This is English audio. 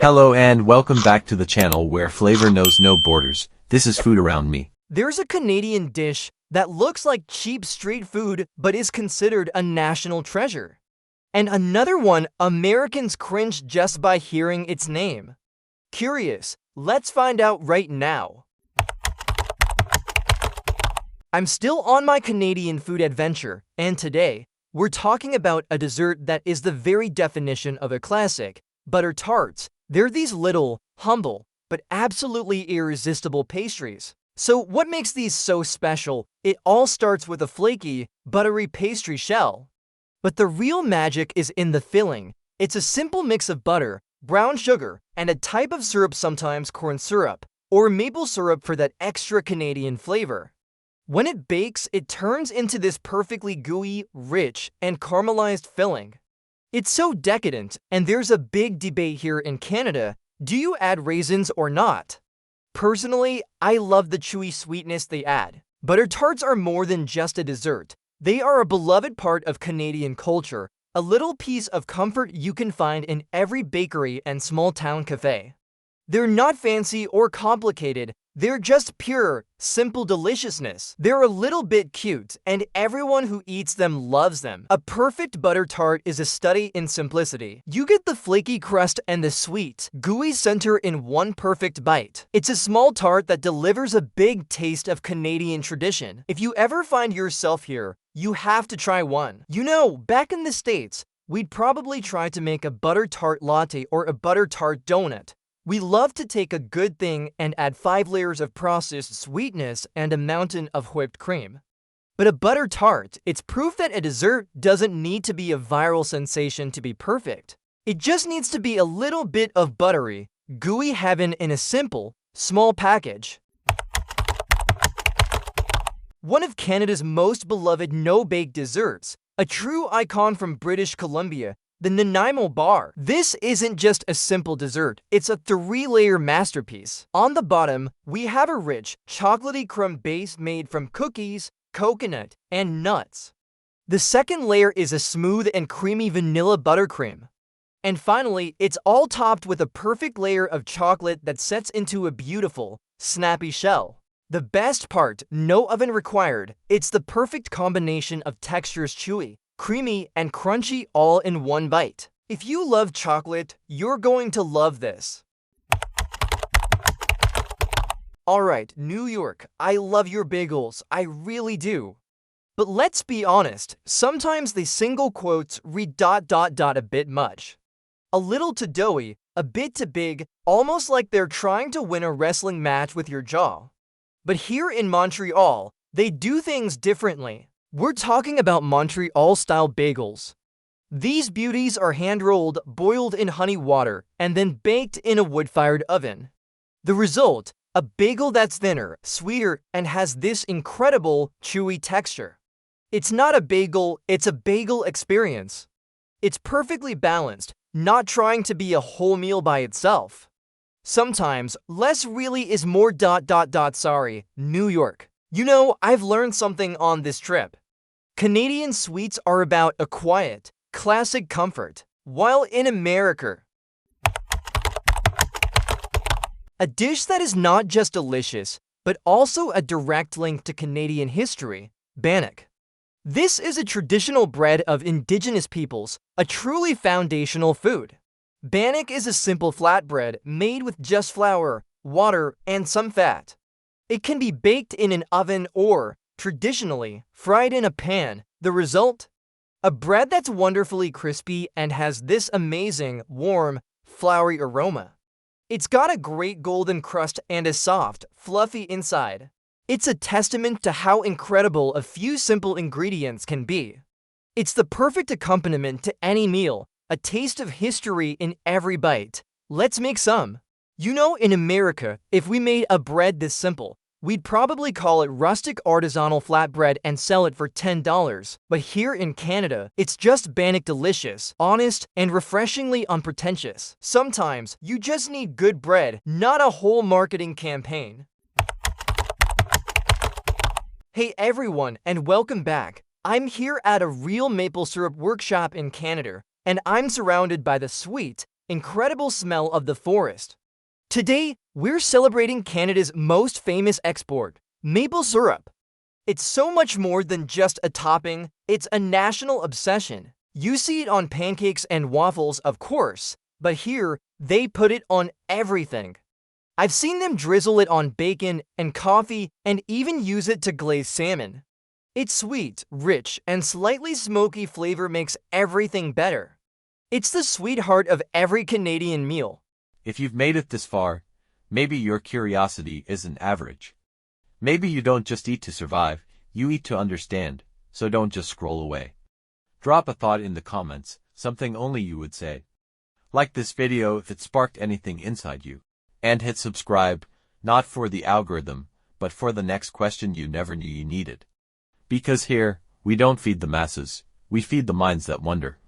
Hello and welcome back to the channel where flavor knows no borders. This is Food Around Me. There's a Canadian dish that looks like cheap street food but is considered a national treasure. And another one Americans cringe just by hearing its name. Curious? Let's find out right now. I'm still on my Canadian food adventure, and today, we're talking about a dessert that is the very definition of a classic, butter tarts. They're these little, humble, but absolutely irresistible pastries. So what makes these so special? It all starts with a flaky, buttery pastry shell. But the real magic is in the filling. It's a simple mix of butter, brown sugar, and a type of syrup, sometimes corn syrup, or maple syrup for that extra Canadian flavor. When it bakes, it turns into this perfectly gooey, rich, and caramelized filling. It's so decadent, and there's a big debate here in Canada. Do you add raisins or not? Personally, I love the chewy sweetness they add. Butter tarts are more than just a dessert. They are a beloved part of Canadian culture, a little piece of comfort you can find in every bakery and small-town cafe. They're not fancy or complicated. They're just pure, simple deliciousness. They're a little bit cute, and everyone who eats them loves them. A perfect butter tart is a study in simplicity. You get the flaky crust and the sweet, gooey center in one perfect bite. It's a small tart that delivers a big taste of Canadian tradition. If you ever find yourself here, you have to try one. You know, back in the States, we'd probably try to make a butter tart latte or a butter tart donut. We love to take a good thing and add 5 layers of processed sweetness and a mountain of whipped cream. But a butter tart, it's proof that a dessert doesn't need to be a viral sensation to be perfect. It just needs to be a little bit of buttery, gooey heaven in a simple, small package. One of Canada's most beloved no-bake desserts, a true icon from British Columbia, the Nanaimo bar. This isn't just a simple dessert, it's a 3-layer masterpiece. On the bottom, we have a rich, chocolatey crumb base made from cookies, coconut, and nuts. The second layer is a smooth and creamy vanilla buttercream. And finally, it's all topped with a perfect layer of chocolate that sets into a beautiful, snappy shell. The best part, no oven required. It's the perfect combination of textures: chewy, creamy, and crunchy all in one bite. If you love chocolate, you're going to love this. Alright, New York, I love your bagels, I really do. But let's be honest, sometimes the single quotes read ... a bit much. A little too doughy, a bit too big, almost like they're trying to win a wrestling match with your jaw. But here in Montreal, they do things differently. We're talking about Montreal-style bagels. These beauties are hand-rolled, boiled in honey water, and then baked in a wood-fired oven. The result? A bagel that's thinner, sweeter, and has this incredible, chewy texture. It's not a bagel, it's a bagel experience. It's perfectly balanced, not trying to be a whole meal by itself. Sometimes, less really is more ... Sorry, New York. You know, I've learned something on this trip. Canadian sweets are about a quiet, classic comfort, while in America, a dish that is not just delicious, but also a direct link to Canadian history, bannock. This is a traditional bread of Indigenous peoples, a truly foundational food. Bannock is a simple flatbread made with just flour, water, and some fat. It can be baked in an oven or, traditionally, fried in a pan. The result? A bread that's wonderfully crispy and has this amazing, warm, floury aroma. It's got a great golden crust and a soft, fluffy inside. It's a testament to how incredible a few simple ingredients can be. It's the perfect accompaniment to any meal, a taste of history in every bite. Let's make some. You know, in America, if we made a bread this simple, we'd probably call it rustic artisanal flatbread and sell it for $10. But here in Canada, it's just bannock delicious, honest, and refreshingly unpretentious. Sometimes, you just need good bread, not a whole marketing campaign. Hey everyone, and welcome back. I'm here at a real maple syrup workshop in Canada, and I'm surrounded by the sweet, incredible smell of the forest. Today, we're celebrating Canada's most famous export, maple syrup. It's so much more than just a topping, it's a national obsession. You see it on pancakes and waffles, of course, but here, they put it on everything. I've seen them drizzle it on bacon and coffee and even use it to glaze salmon. Its sweet, rich, and slightly smoky flavor makes everything better. It's the sweetheart of every Canadian meal. If you've made it this far, maybe your curiosity isn't average. Maybe you don't just eat to survive, you eat to understand, so don't just scroll away. Drop a thought in the comments, something only you would say. Like this video if it sparked anything inside you. And hit subscribe, not for the algorithm, but for the next question you never knew you needed. Because here, we don't feed the masses, we feed the minds that wonder.